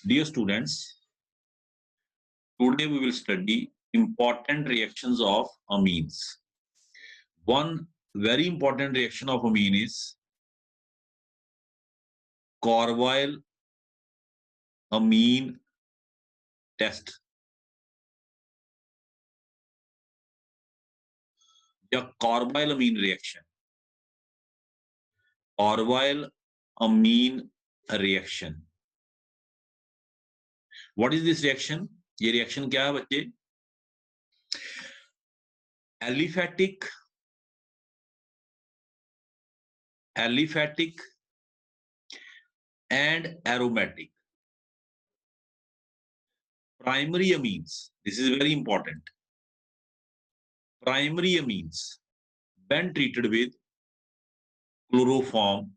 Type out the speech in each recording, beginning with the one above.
Dear students, today we will study important reactions of amines. One very important reaction of amine is Corwell amine test. The Corwell amine reaction. Corwell amine reaction. What is this reaction? ये reaction क्या है बच्चे? Aliphatic and aromatic. Primary amines. This is very important. Primary amines, when treated with chloroform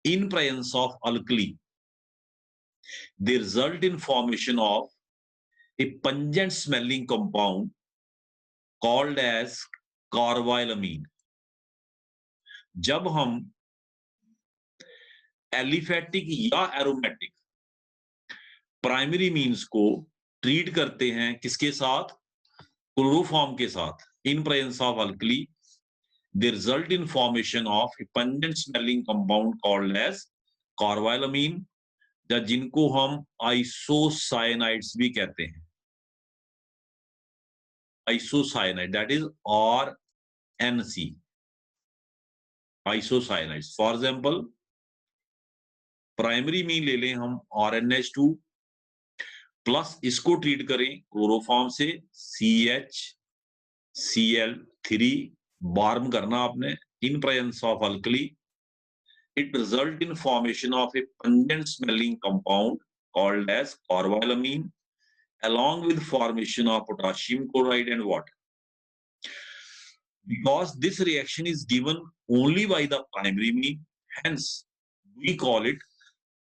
in presence of alkali, they result in formation of a pungent smelling compound called as carbylamine. जब हम aliphatic या aromatic primary means को treat करते हैं किसके साथ? Chloroform के साथ, इन presence of alkali, they result in formation of a pungent smelling compound called as carbylamine, या जिनको हम आइसोसाइनाइड्स भी कहते हैं. Isocyanide, that is RNC, isocyanides. For example, primary amine ले लें हम RnH2 प्लस इसको ट्रीट करें क्लोरोफॉर्म से CHCl3, वार्म करना आपने इन presence of alkali, it result in formation of a pungent smelling compound called as carbylamine along with formation of potassium chloride and water. Because this reaction is given only by the primary mean, hence we call it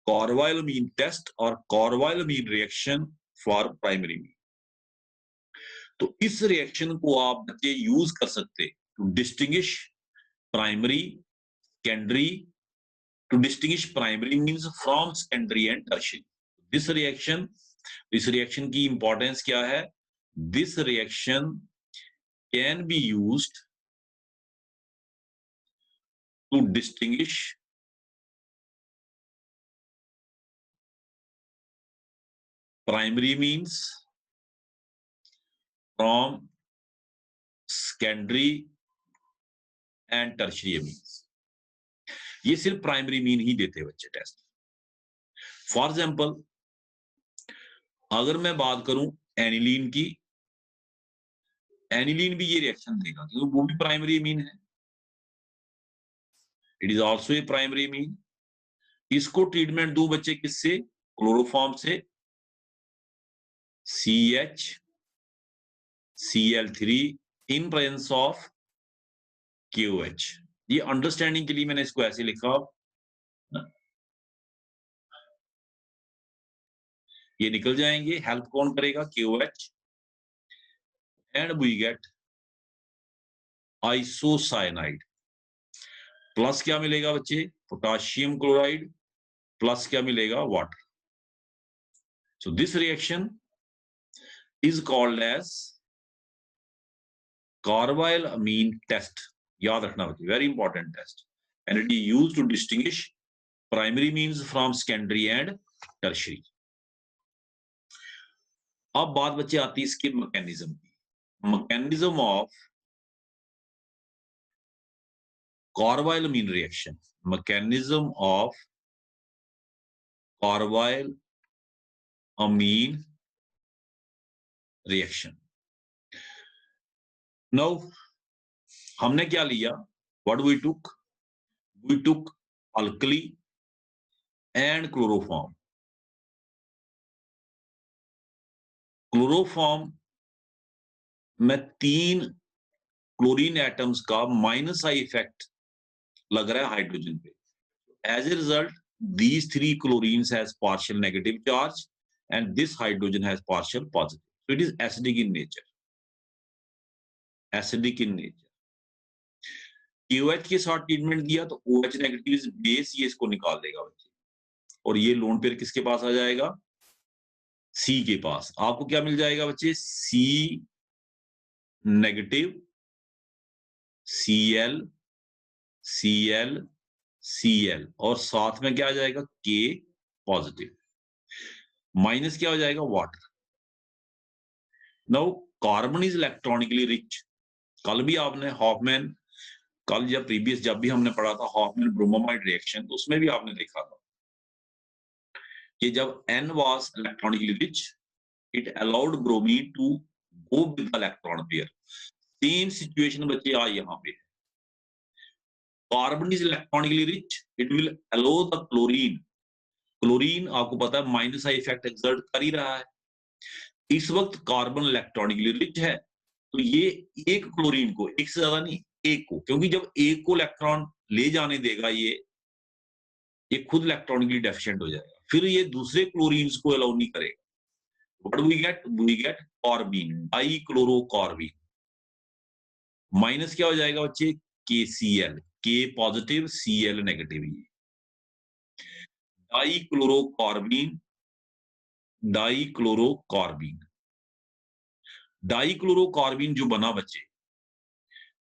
carbylamine test or carbylamine reaction for primary mean. तो इस reaction को आप बच्चे use कर सकते to distinguish primary, secondary, to distinguish primary means from secondary and tertiary. This reaction की importance क्या है? This reaction can be used to distinguish primary means from secondary and tertiary means. ये सिर्फ प्राइमरी मीन ही देते हैं बच्चे test. For example, अगर मैं बात करूं एनिलीन की, एनिलीन भी ये रिएक्शन देगा क्योंकि वो भी प्राइमरी मीन है. It is also a primary mean. इसको ट्रीटमेंट दूं बच्चे किससे? क्लोरोफॉर्म से CHCl3 in presence of KOH. ये अंडरस्टैंडिंग के लिए मैंने इसको ऐसे लिखा, ये निकल जाएंगे. हेल्प कौन करेगा? KOH. And we get isocyanide. Plus क्या मिलेगा बच्चे? Potassium chloride. प्लस क्या मिलेगा? Water. So this reaction is called as carbylamine test. याद रखना बच्चे, very important test, and it is used to distinguish primary amines from secondary and tertiary. अब बात बच्चे आती है इसके मैकेनिज्म की. Mechanism of carbylamine reaction. Mechanism of carbylamine reaction. Now हमने क्या लिया? What we took? We took alkali and chloroform. Chloroform में 3 क्लोरीन एटम्स का माइनस आई इफेक्ट लग रहा है हाइड्रोजन पे. As a result, these 3 chlorines has partial negative charge and this hydrogen has partial positive. So it is acidic in nature. Acidic in nature. KOH के साथ treatment दिया तो OH negative base ये इसको निकाल देगा बच्चे. और ये लोन पेयर किसके पास आ जाएगा, सी के पास। आपको क्या मिल जाएगा बच्चे, सी नेगेटिव, Cl, Cl, Cl और साथ में क्या आ जाएगा, K पॉजिटिव, माइनस क्या हो जाएगा, water. Now carbon is electronically rich. कल भी आपने हॉफमैन, कल या प्रीवियस जब भी हमने पढ़ा था हॉफमैन ब्रोमोमाइड रिएक्शन, तो उसमें भी आपने देखा था कि जब N was electronically rich, it allowed bromine to go with the electron pair. Same situation बच्चे आ यहाँ पे, carbon is electronically rich, it will aloe the chlorine. Chlorine आपको पता है माइनस आई इफेक्ट एक्सर्ट कर ही रहा है। इस वक्त कार्बन इलेक्ट्रॉनिकली रिच है, तो ये एक क्लोरीन को, एक से ज्यादा नहीं, एक को, क्योंकि जब एक को इलेक्ट्रॉन ले जाने देगा ये खुद इलेक्ट्रॉनिकली डेफिशिएंट हो जाएगा, फिर ये दूसरे क्लोरीन्स को अलाउ नहीं करेगा। What we get carbene, dichlorocarbene, minus क्या हो जाएगा बच्चे, KCl, K positive Cl negative, dichlorocarbene, dichlorocarbene, dichlorocarbene जो बना बच्चे,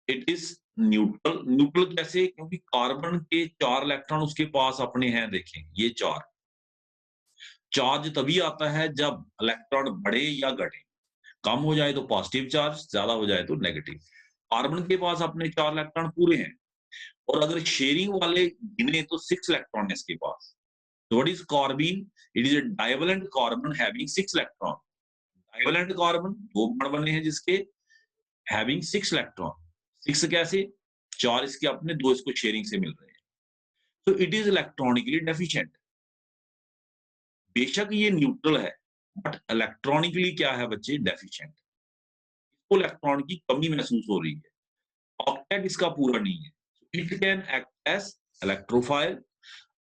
इट इज न्यूट्रल। न्यूट्रल कैसे, क्योंकि कार्बन के 4 इलेक्ट्रॉन उसके पास अपने हैं, देखें ये 4। चार्ज तभी आता है जब इलेक्ट्रॉन बढ़े या घटे, कम हो जाए तो पॉजिटिव चार्ज, ज्यादा हो जाए तो नेगेटिव। कार्बन के पास अपने 4 इलेक्ट्रॉन पूरे हैं, और अगर शेयरिंग वाले गिने तो 6 इलेक्ट्रॉन है इसके पास। So what is carbene? It is a divalent carbon having 6 electron. Divalent carbon, 2 bond बने हैं जिसके having 6 electron. 6 कैसे, 4 इसके अपने, 2 इसको शेयरिंग से मिल रहे हैं। So it is electronically deficient. बेशक ये न्यूट्रल है, बट इलेक्ट्रॉनिकली क्या है बच्चे, डेफिशिएंट। इसको इलेक्ट्रॉन की कमी महसूस हो रही है, ऑक्टेट इसका पूरा नहीं है। It can act as electrophile.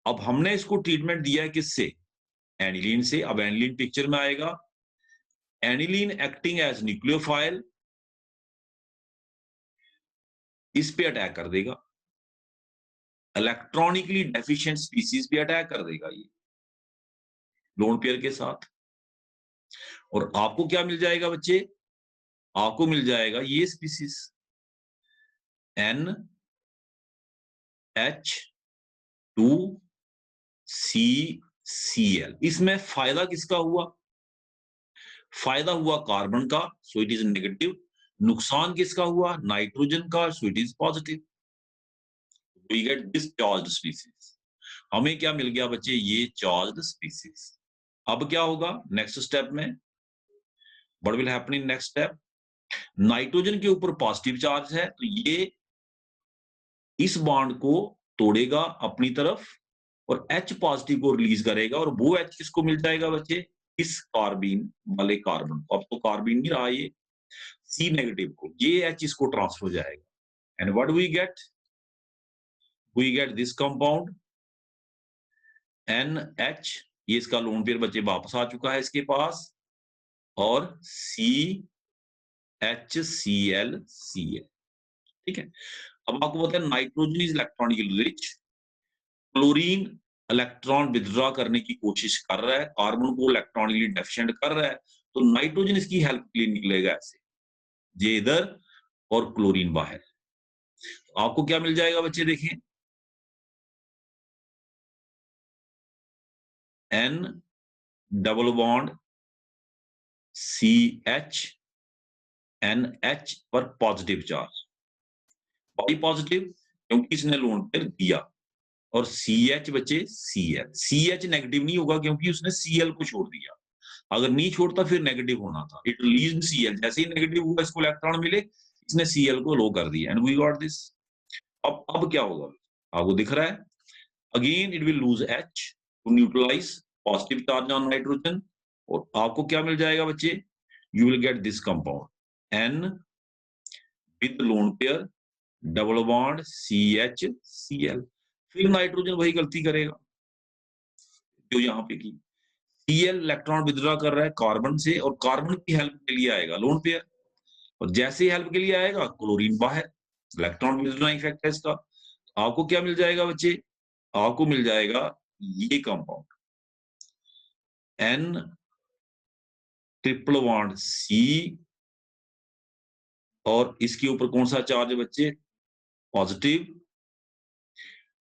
अब हमने इसको ट्रीटमेंट दिया है किससे, एनिलीन से। अब एनिलीन पिक्चर में आएगा, एनिलीन एक्टिंग एज न्यूक्लियोफाइल, इस पे अटैक कर देगा, इलेक्ट्रॉनिकली डेफिशिएंट स्पीसीज पे अटैक कर देगा ये लोन पेयर के साथ। और आपको क्या मिल जाएगा बच्चे, आपको मिल जाएगा ये स्पीसीज NH2CCl। इसमें फायदा किसका हुआ, फायदा हुआ कार्बन का, सो इट इज नेगेटिव। नुकसान किसका हुआ, नाइट्रोजन का, so it is positive. We get this charged species. हमें क्या मिल गया बच्चे, ये चार्ज्ड स्पीसीज। अब क्या होगा नेक्स्ट स्टेप में, what will happen in next step, nitrogen के ऊपर पॉजिटिव चार्ज है, तो ये इस बॉन्ड को तोड़ेगा अपनी तरफ और H पॉजिटिव को रिलीज करेगा, और वो H किसको मिल जाएगा बच्चे, इस कार्बीन वाले कार्बन को। अब तो कार्बीन नहीं रहा ये, C नेगेटिव को, ये H इसको ट्रांसफर हो जाएगा। And what we get this compound NH, ये इसका लोन पेयर बच्चे वापस आ चुका है इसके पास, और CHCl, ठीक है। अब आपको पता है nitrogen is electronically rich, chlorine electron withdraw करने की कोशिश कर रहा है, कार्बन को इलेक्ट्रॉनिकली डेफिशिएंट कर रहा है, तो नाइट्रोजन इसकी हेल्प के लिए निकलेगा ऐसे, ये इधर और क्लोरीन बाहर। तो आपको क्या मिल जाएगा बच्चे, देखें N double bond CH NH पर पॉजिटिव चार्ज, वाई पॉजिटिव क्योंकि इसने लोन पेयर दिया, और CH बच्चे CH नेगेटिव नहीं होगा क्योंकि उसने Cl को छोड़ दिया। अगर नहीं छोड़ता फिर नेगेटिव होना था, इट रिलीज्ड Cl, जैसे ही नेगेटिव हुआ इसको इलेक्ट्रॉन मिले, इसने Cl को लो कर दिया, एंड वी गॉट दिस। अब क्या होगा, आपको दिख रहा है, again it will lose H to neutralize positive charge on nitrogen, और आपको क्या मिल जाएगा बच्चे, you will get this compound N with lone pair double bond CHCl। फिर नाइट्रोजन वही गलती करेगा जो यहाँ पे की, Cl इलेक्ट्रॉन विथड्रॉ कर रहा है कार्बन से, और कार्बन की हेल्प के लिए आएगा लोन पेयर, और जैसे ही हेल्प के लिए आएगा क्लोरीन बाहर, इलेक्ट्रॉन विथड्रॉ इफेक्ट है इसका। आपको क्या मिल जाएगा बच्चे, आपको मिल जाएगा ये compound N triple bond C, और इसके ऊपर कौन सा चार्ज है बच्चे, पॉजिटिव,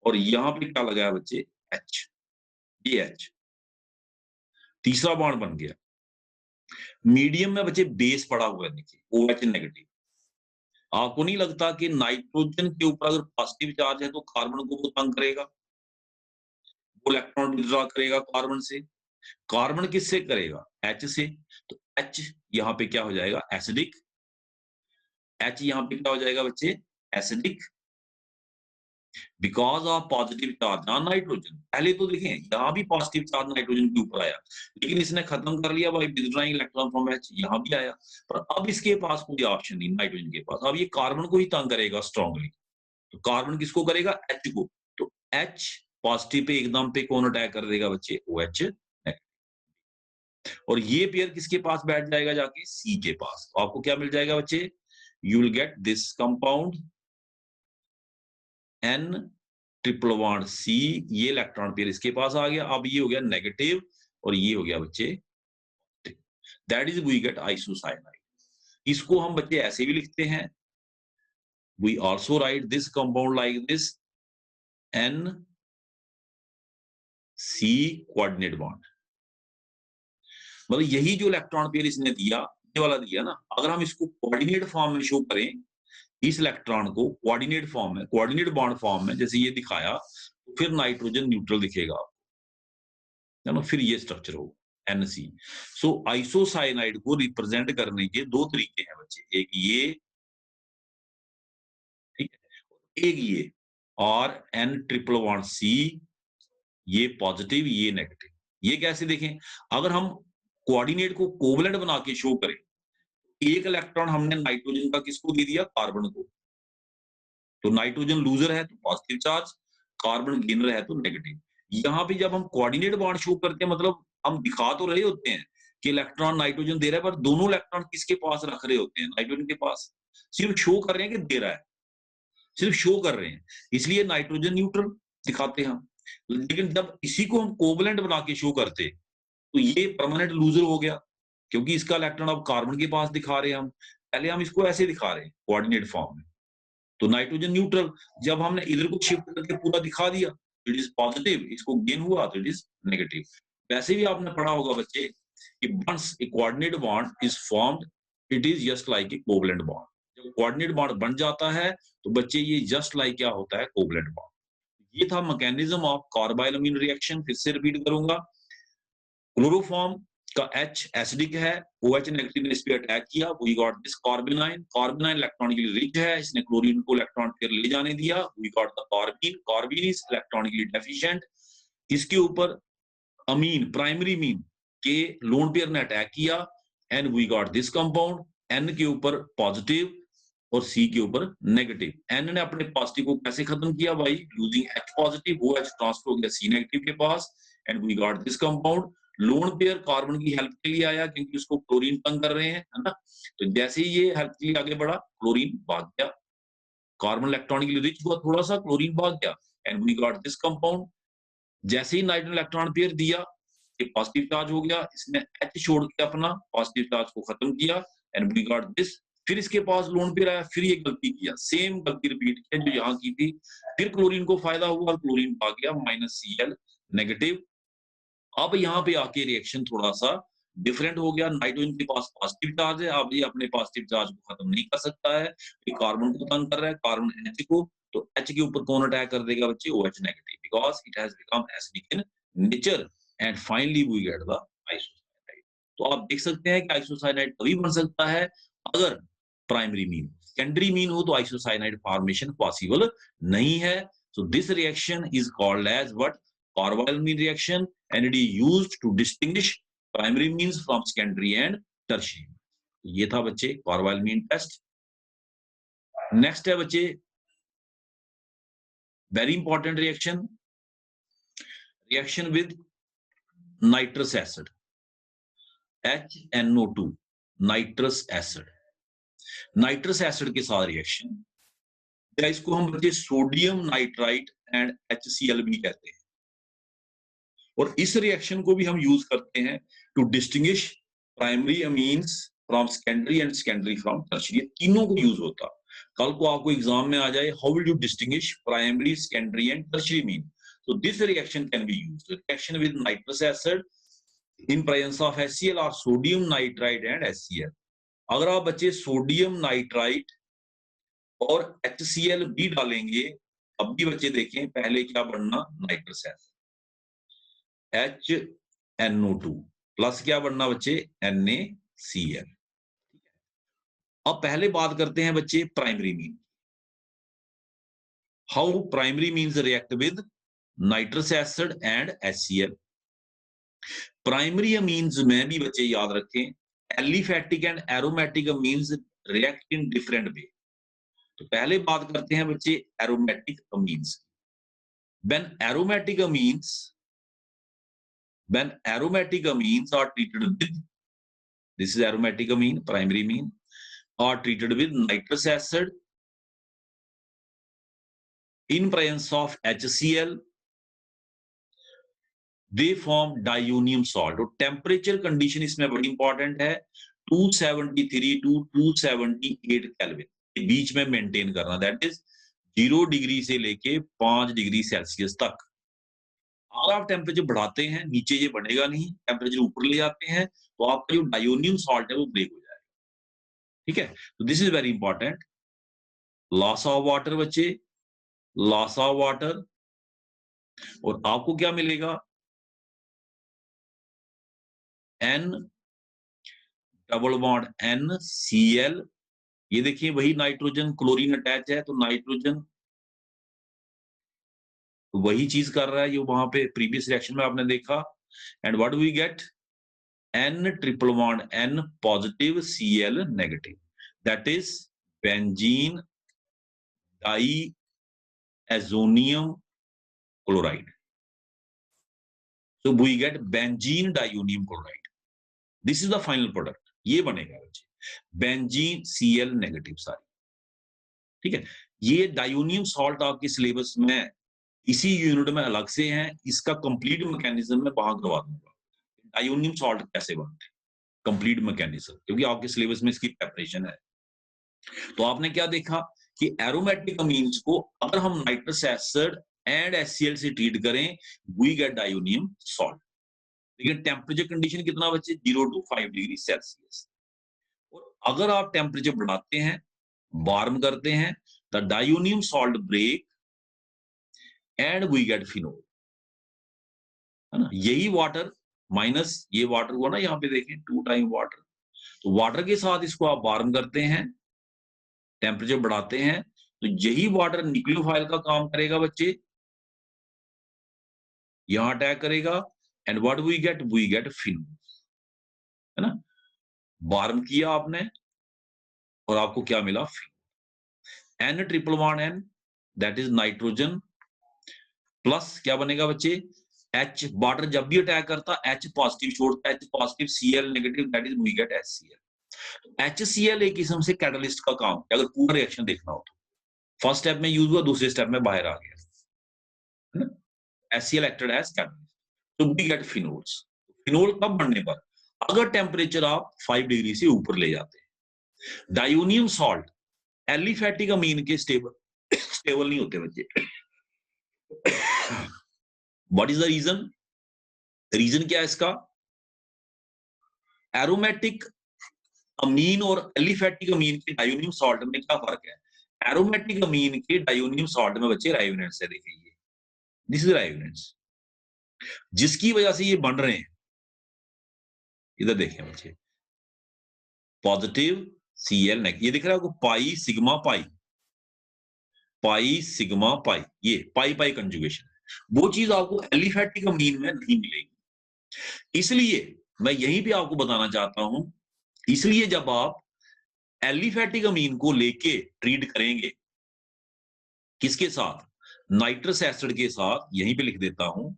और यहां पे क्या लगा है बच्चे, H, ये H, तीसरा बॉन्ड बन गया। मीडियम में बच्चे बेस पड़ा हुआ है, देखिए OH नेगेटिव। आपको नहीं लगता कि नाइट्रोजन के ऊपर अगर पॉजिटिव चार्ज है तो कार्बन को वो तंग करेगा, वो इलेक्ट्रॉन विड्रॉ करेगा कार्बन से। कार्बन किससे करेगा, H से। तो H यहाँ पे क्या हो जाएगा, एसिडिक। H यहाँ पे क्या हो जाएगा बच्चे, acidic, because of positive charge on nitrogen. पहले तो देखें यहाँ भी पॉजिटिव चार्ज नाइट्रोजन के ऊपर आया, लेकिन इसने खत्म कर लिया by withdrawing electron from H, यहाँ भी आया। पर अब इसके पास कोई ऑप्शन नहीं नाइट्रोजन के पास, अब ये कार्बन को ही तंग करेगा स्ट्रांगली। तो कार्बन किसको करेगा, H को। तो H पॉजिटिव पे एकदम पे कौन अटैक कर देगा बच्चे, OH। और ये पेयर किसके पास बैठ जाएगा जाके, C के पास। तो आपको क्या मिल जाएगा बच्चे, you will get this compound N triple bond C, ये इलेक्ट्रॉन पेयर इसके पास आ गया। अब ये हो गया नेगेटिव और ये हो गया बच्चे, that is we get isocyanide. इसको हम बच्चे ऐसे भी लिखते हैं, we also write this compound like this, N C coordinate bond. मतलब यही जो इलेक्ट्रॉन पेयर इसने दिया, ये वाला दिया ना, अगर हम इसको कोऑर्डिनेट फॉर्म में शो करें, इस इलेक्ट्रॉन को कोऑर्डिनेट फॉर्म में, कोऑर्डिनेट बॉन्ड फॉर्म में जैसे ये दिखाया, तो फिर नाइट्रोजन न्यूट्रल दिखेगा, है ना, फिर ये स्ट्रक्चर होगा NC। सो आइसोसाइनाइड को रिप्रेजेंट करने के दो तरीके हैं बच्चे, एक ये, ठीक है, एक ये, और N ट्रिपल बॉन्ड C, ये पॉजिटिव ये नेगेटिव। ये कैसे देखें, अगर हम कोऑर्डिनेट को कोवलेंट बना के शो करें, एक इलेक्ट्रॉन हमने नाइट्रोजन का किसको दे दिया, कार्बन को, तो नाइट्रोजन लूजर है तो पॉजिटिव चार्ज, कार्बन गेनर है तो नेगेटिव। यहाँ पे जब हम कोऑर्डिनेट बॉन्ड शो करते हैं, मतलब हम दिखा तो रहे होते हैं कि इलेक्ट्रॉन नाइट्रोजन दे रहा है, पर दोनों इलेक्ट्रॉन किसके पास रख रहे होते हैं, नाइट्रोजन के पास। सिर्फ शो कर रहे हैं कि दे रहा है, सिर्फ शो कर रहे हैं, इसलिए नाइट्रोजन न्यूट्रल दिखाते हैं हम। लेकिन जब इसी को हम कोवलेंट बना के शो करते, तो ये परमानेंट लूजर हो गया, क्योंकि इसका इलेक्ट्रॉन अब कार्बन के पास दिखा रहे हैं हम। पहले हम इसको ऐसे दिखा रहे हैं कोऑर्डिनेट फॉर्म में, तो नाइट्रोजन न्यूट्रल। जब हमने इधर को शिफ्ट करके पूरा दिखा दिया, इट इज पॉजिटिव, इसको गेन हुआ तो इट इज नेगेटिव। वैसे भी आपने पढ़ा होगा बच्चे कि once a coordinate bond is formed, it is just like a covalent bond. जब कोऑर्डिनेट बॉन्ड बन जाता है तो बच्चे ये जस्ट लाइक क्या होता है, कोवलेंट बॉन्ड। ये था मैकेनिज्म ऑफ कार्बाइलअमीन रिएक्शन। फिर से रिपीट करूंगा, क्लोरोफॉर्म का H एसिडिक है, OH नेगेटिव ने इस पे अटैक किया, we got this carbanion. Carbanion electronically rich है, इसने क्लोरीन को इलेक्ट्रॉन पेयर ले जाने दिया, we got the carbene. Carbene is electronically deficient. इसके ऊपर अमीन, प्राइमरी मीन के लोन पेयर ने अटैक किया, and we got this compound. N के ऊपर पॉजिटिव और C के ऊपर नेगेटिव। N ने अपने पॉजिटिव को कैसे खत्म किया, भाई using H positive, OH transfer हो गया C नेगेटिव के पास, and we got this compound. Lone pair carbon की हेल्प के लिए आया, क्योंकि उसको क्लोरीन तंग कर रहे हैं, है ना। तो जैसे ही ये हेल्प के लिए आगे बढ़ा, क्लोरीन भाग गया, कार्बन इलेक्ट्रॉनिकली रिच हुआ थोड़ा सा, क्लोरीन भाग गया, and we got this compound. जैसे ही नाइट्रोजन इलेक्ट्रॉन पेयर दिया, एक पॉजिटिव चार्ज हो गया, इसने H छोड़ के अपना पॉजिटिव चार्ज को खत्म किया, एंड वी गॉट दिस। फिर इसके पास लोन पेयर आया, फिर ये गलती किया, सेम गलती रिपीट किया जो यहाँ की थी। फिर क्लोरीन को फायदा हुआ, क्लोरीन भाग गया, -Cl नेगेटिव। अब यहाँ पे आके रिएक्शन थोड़ा सा डिफरेंट हो गया, नाइट्रोजन के पास पॉजिटिव चार्ज है, अब ये अपने पॉजिटिव चार्ज को खत्म नहीं कर सकता है, ये कार्बन को तंग कर रहा है, कार्बन H को। तो H के ऊपर कौन अटैक कर देगा बच्चे, OH negative, because it has become acidic in nature, and finally we get the isocyanide. तो आप देख सकते हैं कि आइसोसाइनाइड तभी बन सकता है अगर प्राइमरी मीन, सेकेंडरी मीन हो तो आइसोसाइनाइड फॉर्मेशन पॉसिबल नहीं है। So this reaction is called as what, carbylamine reaction, and it is used to distinguish primary means from secondary and tertiary। ये था बच्चे कार्बाइलमीन टेस्ट। नेक्स्ट है बच्चे very important reaction, reaction with nitrous acid, HNO2, nitrous acid. Nitrous acid के साथ reaction, इसको हम बच्चे सोडियम नाइट्राइट एंड HCl भी कहते हैं। और इस रिएक्शन को भी हम यूज करते हैं to distinguish primary amines from secondary and secondary from tertiary, तीनों को यूज होता। कल को आपको एग्जाम में आ जाए, how will you distinguish primary, secondary and tertiary mean, so this reaction can be used. Reaction with nitrous acid in presence of HCl or sodium nitrite and HCl. अगर आप बच्चे सोडियम नाइट्राइट और HCl भी डालेंगे, अब भी बच्चे देखें पहले क्या बनना, नाइट्रस एसिड HNO2 प्लस क्या बनना बच्चे, NaCl। अब पहले बात करते हैं बच्चे primary amine, how primary amines react with nitrous acid and HCl। Primary amines में भी बच्चे याद रखें, aliphatic and aromatic amines react in different way. तो पहले बात करते हैं बच्चे aromatic amines. When aromatic amines are treated with, this is aromatic amine, primary amine, are treated with nitrous acid in presence of HCl, they form diunium salt। और temperature condition इसमें बड़ी important है, 273 टू 278 केल्विन के बीच में maintain करना, that is 0 degree से लेके 5 degree Celsius तक। अगर आप टेम्परेचर बढ़ाते हैं, नीचे ये बढ़ेगा नहीं, टेम्परेचर ऊपर ले जाते हैं तो आपका जो डायोनियम सॉल्ट है वो ब्रेक हो जाएगा। ठीक है, तो this is very important. Loss of water बच्चे, लॉस ऑफ वाटर, और आपको क्या मिलेगा, N डबल बॉन्ड NCl। ये देखिए वही नाइट्रोजन क्लोरीन अटैच है, तो नाइट्रोजन वही चीज कर रहा है जो वहां पे प्रीवियस रिएक्शन में आपने देखा। And what do we get, N triple bond N positive Cl negative, that is benzene diazonium chloride. So we get benzene diunium chloride. This is the final product. ये बनेगा बच्चे, बेंजीन Cl नेगेटिव सारी। ठीक है, ये डायोनियम salt आपके syllabus में इसी यूनिट में अलग से है, इसका कंप्लीट मैकेनिज्म मैं वहां करवा दूंगा, डायोनियम सॉल्ट कैसे बनते, कंप्लीट मैकेनिज्म, क्योंकि आपके सिलेबस में इसकी प्रेपरेशन है। तो आपने क्या देखा कि एरोमेटिक अमीन्स को अगर हम नाइट्रस एसिड एंड HCl से ट्रीट करें, वी गेट डायोनियम सॉल्ट। लेकिन टेम्परेचर कंडीशन कितना बच्चे, 0 टू 5 डिग्री सेल्सियस। और अगर आप टेम्परेचर बढ़ाते हैं, वार्म करते हैं, the diazonium salt break and we get phenol, है ना। यही वाटर माइनस ये वाटर हुआ ना, यहाँ पे देखें 2 टाइम वाटर, तो वाटर के साथ इसको आप वार्म करते हैं, टेम्परेचर बढ़ाते हैं, तो यही वाटर न्यूक्लियोफाइल का काम करेगा बच्चे, यहां अटैक करेगा, and what we get phenol, है ना। वार्म किया आपने और आपको क्या मिला, phenol. N triple bond N, that is nitrogen, plus क्या बनेगा बच्चे, H, वाटर जब भी अटैक करता H पॉजिटिव छोड़ता, H positive Cl negative, that is we get HCl। HCl एक किस्म से कैटलिस्ट का काम, अगर पूरा रिएक्शन देखना हो तो फर्स्ट स्टेप में यूज हुआ, दूसरे स्टेप में बाहर आ गया, है ना। HCl एक्टेड एज कैटलिस्ट, तो वी गेट फिनोल्स। फिनोल कब बनने पर, अगर टेम्परेचर आप 5 डिग्री से ऊपर ले जाते हैं। डायोनियम सॉल्ट एलिफैटिक अमीन के स्टेबल नहीं होते बच्चे। What is the reason, reason क्या है इसका, एरोमेटिक अमीन और एलिफैटिक अमीन के डायोनियम सॉल्ट में क्या फर्क है। एरोमेटिक अमीन के डायोनियम सॉल्ट में बच्चे रायोनेट्स है, देखिए दिस इज रायोनेट्स, जिसकी वजह से ये बन रहे हैं। इधर देखें बच्चे, पॉजिटिव Cl नेगेटिव, ये दिख रहा है आपको, pi sigma pi, pi sigma pi, ये पाई पाई कंजुगेशन, वो चीज आपको एलिफैटिक अमीन में नहीं मिलेगी। इसलिए मैं यहीं पे आपको बताना चाहता हूं, इसलिए जब आप एलिफैटिक अमीन को लेके ट्रीट करेंगे, किसके साथ, नाइट्रस एसिड के साथ, यहीं पे लिख देता हूं,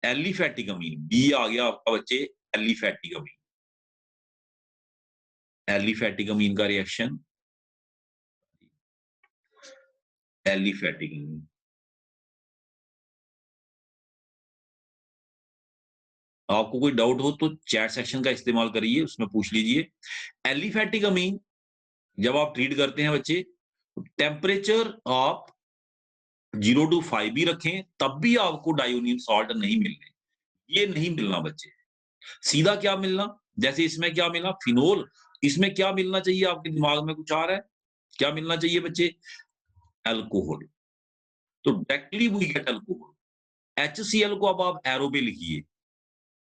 एलिफैटिक अमीन, बी आ गया आपका बच्चे, एलिफैटिक अमीन, एलिफैटिक अमीन का रिएक्शन, एलिफैटिक अमीन, आपको कोई डाउट हो तो चैट सेक्शन का इस्तेमाल करिए, उसमें पूछ लीजिए। एलिफेटिक अमीन जब आप ट्रीट करते हैं बच्चे, टेम्परेचर आप 0 to 5 भी रखें, तब भी आपको डायोनियम सॉल्ट नहीं मिलने, ये नहीं मिलना बच्चे। सीधा क्या मिलना, जैसे इसमें क्या मिला फिनोल, इसमें क्या मिलना चाहिए, आपके दिमाग में कुछ आ रहा है? क्या मिलना चाहिए बच्चे? अल्कोहल। तो directly we get alcohol. HCl को अब आप एरो पे लिखिए,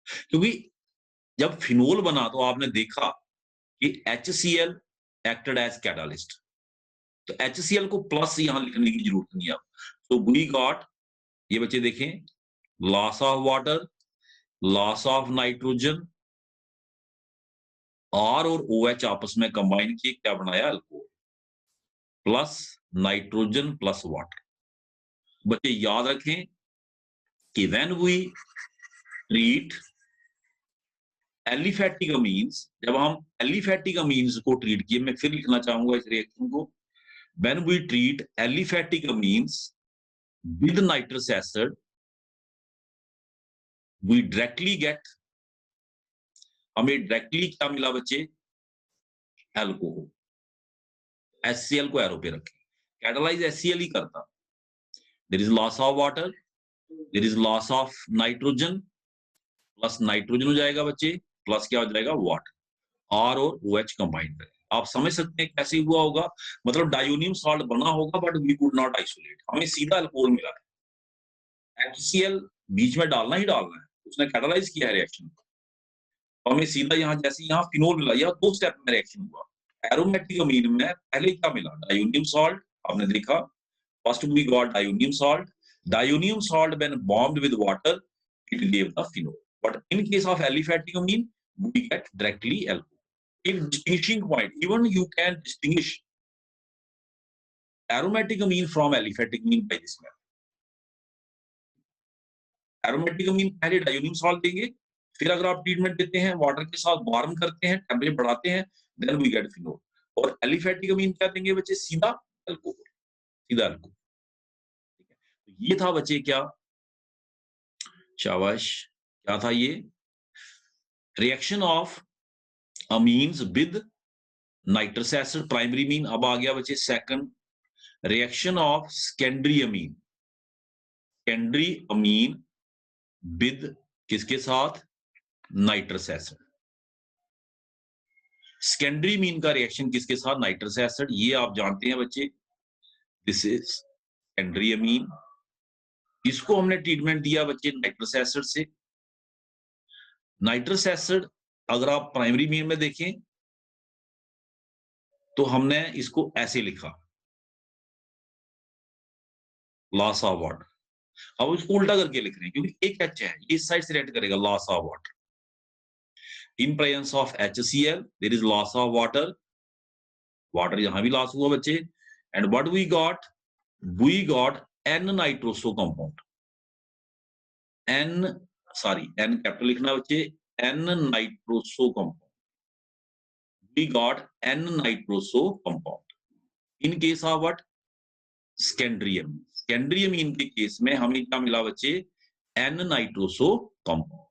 क्योंकि जब फिनोल बना तो आपने देखा कि HCl एक्टेड एज कैटालिस्ट, तो HCl को प्लस यहां लिखने की जरूरत नहीं है। तो वी गॉट, ये बच्चे देखें, loss of water, loss of nitrogen, R और OH आपस में कंबाइन किए क्या बनाया? Alcohol, plus nitrogen plus water. बच्चे याद रखें कि when we treat aliphatic amines, जब हम एलिफेटिक अमीन्स को ट्रीट किए, मैं फिर लिखना चाहूंगा इस रिएक्शन को, when we treat aliphatic amines with nitrous acid, we directly get, हमें डायरेक्टली क्या मिला बच्चे? एल्कोहल। HCl को एरो पे रखें, कैटालाइज HCl ही करता। There is loss of water, there is loss of nitrogen, plus nitrogen हो जाएगा बच्चे, प्लस क्या हो जाएगा? वाटर। R और OH कंबाइन करें, आप समझ सकते हैं कैसे हुआ होगा। मतलब डायोनियम सॉल्ट बना होगा but we could not isolate, हमें सीधा अल्कोहल मिला है। HCl बीच में डालना ही डालना है, उसने कैटालाइज किया है रिएक्शन को, तो हमें सीधा यहाँ जैसे यहाँ फिनोल मिला, या 2 स्टेप में रिएक्शन हुआ। एरोमेटिक अमीन में पहले क्या मिला? डायोनियम सॉल्ट, आपने देखा, first we got diazonium salt, diazonium salt when bombed with water it give the phenol, but in case of aliphatic amine we get directly alcohol. In distinguishing point, even you can distinguish aromatic amine from aliphatic amine by this method. Aromatic amine पहले diazonium salt देंगे, फिर अगर आप treatment देते हैं, water के साथ warm करते हैं, टेम्परेचर बढ़ाते हैं, देन वी गेट फिनोल। और एलिफेटिक अमीन क्या देंगे बच्चे? सीधा अल्कोहल, सीधा अल्कोहल। ठीक है, तो ये था बच्चे क्या, शाबाश, क्या था ये? Reaction of amines with nitrous acid primary mean. अब आ गया बच्चे second, reaction of secondary amine. Secondary Amin with किसके साथ? Nitrous acid. सेकेंडरी मीन का रिएक्शन किसके साथ? Nitrous acid. ये आप जानते हैं बच्चे, दिस इज सेकेंडरी अमीन। इसको हमने ट्रीटमेंट दिया बच्चे नाइट्रस एसिड से। नाइट्रस एसिड अगर आप प्राइमरी मीन में देखें तो हमने इसको ऐसे लिखा, लॉस ऑफ वाटर। अब इसको उल्टा करके लिख रहे हैं क्योंकि एक एच है, ये इस साइड से रिएक्ट करेगा, loss of water. In presence of HCl there is loss of water, water यहां भी लॉस हुआ बच्चे। And what we got? We got N nitroso compound, N, sorry N capital लिखना बच्चे, N nitroso compound. We got N nitroso compound in case of what? Secondary amine. Secondary amine के case में हमें क्या मिला बच्चे? N nitroso compound.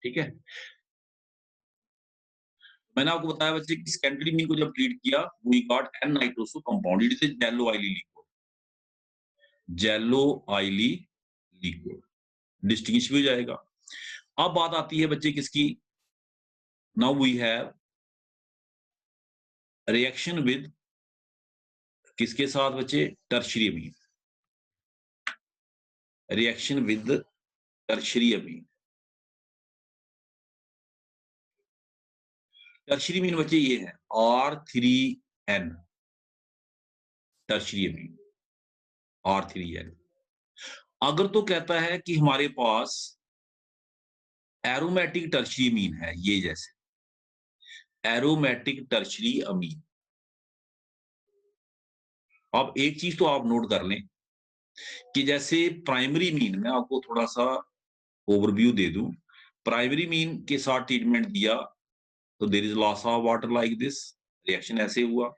ठीक है, मैंने आपको बताया बच्चे कि सेकेंडरी अमीन को जब ट्रीट किया, we got N nitroso compound, it is yellow oily liquid, yellow oily liquid, distinguish भी हो जाएगा। अब बात आती है बच्चे किसकी? Now we have reaction with किसके साथ बच्चे? Tertiary amine. Reaction with tertiary amine. Tertiary amine बच्चे ये है R3N, टर्शियरी अमीन R3N। अगर तो कहता है कि हमारे पास एरोमेटिक टर्शियरी अमीन है, ये जैसे एरोमेटिक टर्शियरी अमीन। अब एक चीज तो आप नोट कर लें कि जैसे प्राइमरी मीन, मैं आपको थोड़ा सा ओवरव्यू दे दूं, प्राइमरी मीन के साथ ट्रीटमेंट दिया तो there is loss of water like this, reaction ऐसे हुआ।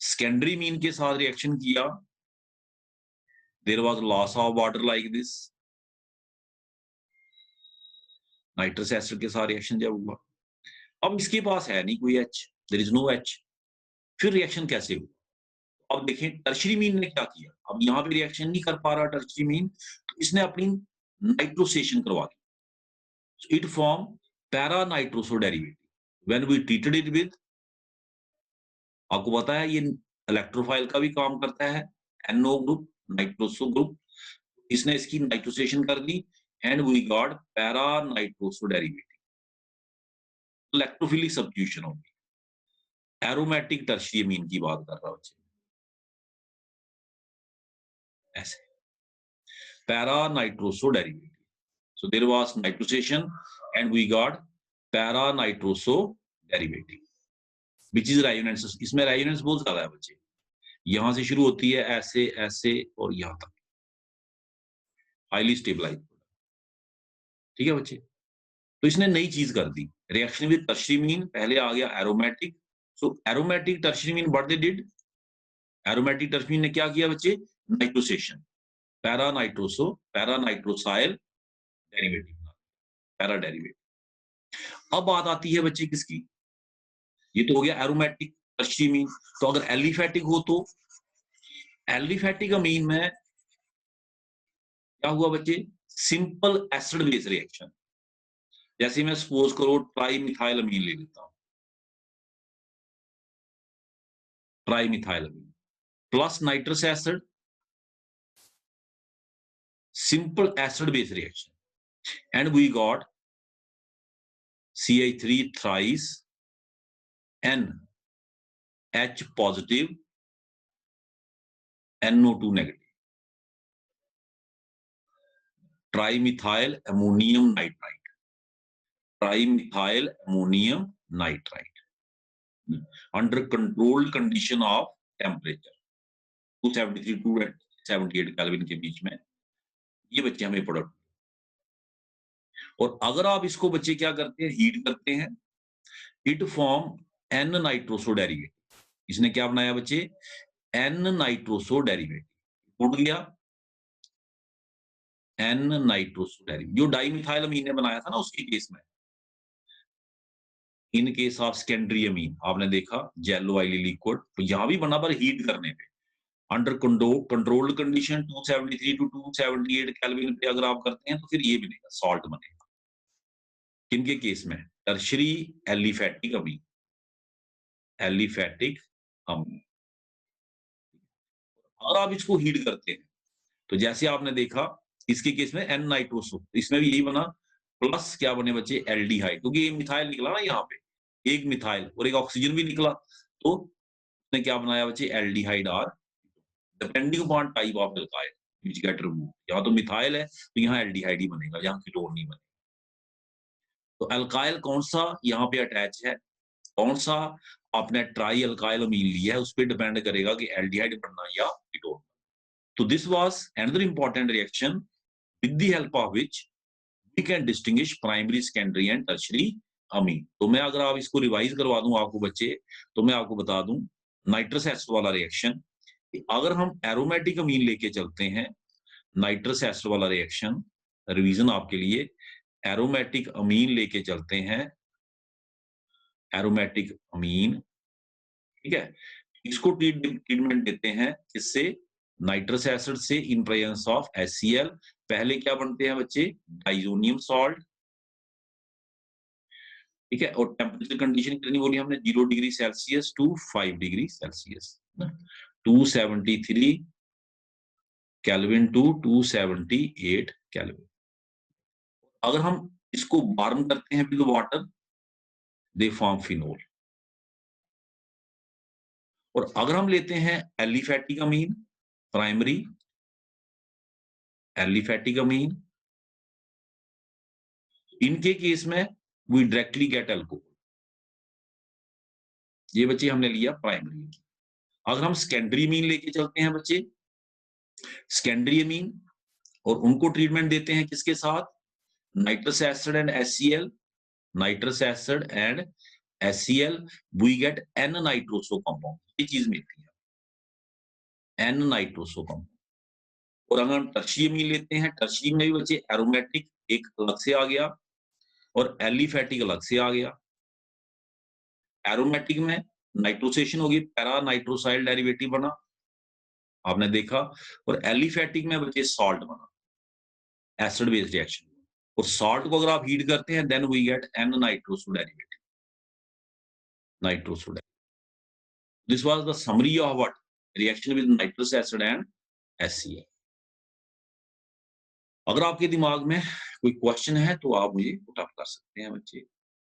सेकेंडरी मीन के साथ रिएक्शन किया, there was loss of water like this. Nitrous acid के साथ रिएक्शन जब हुआ, अब इसके पास है नहीं कोई H, there is no H, फिर रिएक्शन कैसे हुआ? अब देखें टर्शियरी मीन ने क्या किया, अब यहाँ पे रिएक्शन नहीं कर पा रहा टर्शियरी मीन, तो इसने अपनी नाइट्रोसेशन करवा दी। So it form para nitroso derivative. When we treated it with, आपको पता है ये इलेक्ट्रोफाइल का भी काम करता है, NO ग्रुप, नाइट्रोसो ग्रुप, इसने इसकी नाइट्रोसेशन कर दी and we got para nitroso derivative, electrophilic substitution होगी। एरोमेटिक टर्शियरी अमीन की बात कर रहा हूं, ऐसे para nitroso derivative, so there was nitrosation and we got para nitroso derivative which is resonance. इसमें रेजोनेंस बहुत ज्यादा है बच्चे, यहां से शुरू होती है ऐसे ऐसे और यहां तक, हाईली स्टेबलाइज, ठीक है बच्चे। तो इसने नई चीज कर दी, रिएक्शन विद टर्शियरी मीन, पहले आ गया aromatic, so aromatic tertiary amine what they did, aromatic tertiary amine ने क्या किया बच्चे, nitrosation, para nitroso, para nitrosyl derivative, para derivative. अब बात आती है बच्चे किसकी, ये तो हो गया एरोमेटिक टर्शियरी मीन, तो अगर एलिफेटिक हो तो एलिफेटिक अमीन में क्या हुआ बच्चे, सिंपल एसिड बेस रिएक्शन, जैसे मैं सपोज करो ट्राई मिथाइल अमीन ले लेता हूं, trimethyl amine plus nitrous acid, simple acid base reaction, and we got CH3 thrice N H positive NO2 negative, trimethyl ammonium nitrite, trimethyl ammonium nitrite, under controlled condition of temperature 273 to 78 kelvin के बीच में, ये बच्चे हमें product. और अगर आप इसको बच्चे क्या करते हैं, हीट करते हैं, it form N nitroso derivative, इसने क्या बनाया बच्चे, N नाइट्रोसो डेरिवेटिव, उड़ गया N नाइट्रोसो डेरिवेटिव, जो डाइमिथाइल अमीन ने बनाया था ना उसके केस में, इन केस ऑफ सेकेंडरी अमीन आपने देखा जेलो ऑयली लिक्विड, तो यहां भी बना पर हीट करने पे under controlled condition 273 to 278 kelvin पे अगर आप करते हैं तो फिर ये बनेगा सॉल्ट बनेगा। किनके केस में, टर्शियरी एलिफेटिक अमीन, एलिफेटिक अमीन। अगर आप इसको हीट करते हैं तो जैसे आपने देखा इसके केस में एन नाइट्रोसो, इसमें भी यही बना, प्लस क्या बने बच्चे, एल्डिहाइड, क्योंकि ये मिथाइल निकला ना यहाँ पे, एक मिथाइल और एक ऑक्सीजन भी निकला, तो उसने क्या बनाया बच्चे, aldehyde or, depending upon type of alkyl which get removed, यहाँ तो मिथाइल है तो यहाँ एल्डिहाइड ही बनेगा, यहाँ कीटोन नहीं बनेगा। तो एल्काइल कौन सा यहाँ पे अटैच है, कौन सा आपने ट्राई एल्काइल अमीन लिया है, उस पर डिपेंड करेगा कि एल्डिहाइड बनना या कीटोन। तो this was another important reaction with the help of which we can distinguish primary, secondary and tertiary amine। तो मैं अगर आप इसको रिवाइज करवा दूं आपको बच्चे, तो मैं आपको बता दूं नाइट्रस एसिड वाला रिएक्शन, अगर हम एरोमेटिक अमीन लेके चलते हैं, नाइट्रस एसिड वाला रिएक्शन, रिवीजन आपके लिए, एरोमेटिक अमीन लेके चलते हैं, एरोमेटिक अमीन, ठीक है, इसको ट्रीटमेंट देते हैं किससे, नाइट्रस एसिड से इन प्रेजेंस ऑफ HCl, पहले क्या बनते हैं बच्चे, डाइजोनियम सॉल्ट, ठीक है, और टेम्परेचर कंडीशन कितनी बोली हमने, 0 degree Celsius to 5 degree Celsius, 273 kelvin to 278 kelvin. अगर हम इसको वार्म करते हैं with water, they form phenol. और अगर हम लेते हैं aliphatic amine, primary aliphatic amine, इनके केस में वी डायरेक्टली गेट अल्कोहल, ये बच्चे हमने लिया प्राइमरी। अगर हम सेकेंडरी अमीन लेके चलते हैं बच्चे, सेकेंडरी अमीन, और उनको ट्रीटमेंट देते हैं किसके साथ, nitrous acid and HCl, nitrous acid and HCl, we get N nitroso compound, ये चीज मिलती है N नाइट्रोसो कंपाउंड। और अगर हम टर्शियरी अमीन लेते हैं, टर्शियरी में भी बच्चे एरोमेटिक एक अलग से आ गया, और एलिफैटिक अलग से आ गया। एरोमेटिक में नाइट्रोसेशन होगी, पैरा नाइट्रोसाइल डेरिवेटिव बना, आपने देखा। और एलिफैटिक में बचे साल्ट बना, एसिड बेस रिएक्शन। और साल्ट को अगर आप हीट करते हैं then we get N nitroso derivative, nitroso. This was the summary of what reaction with nitrous acid and HCl। अगर आपके दिमाग में कोई क्वेश्चन है तो आप मुझे पुट अप कर सकते हैं बच्चे।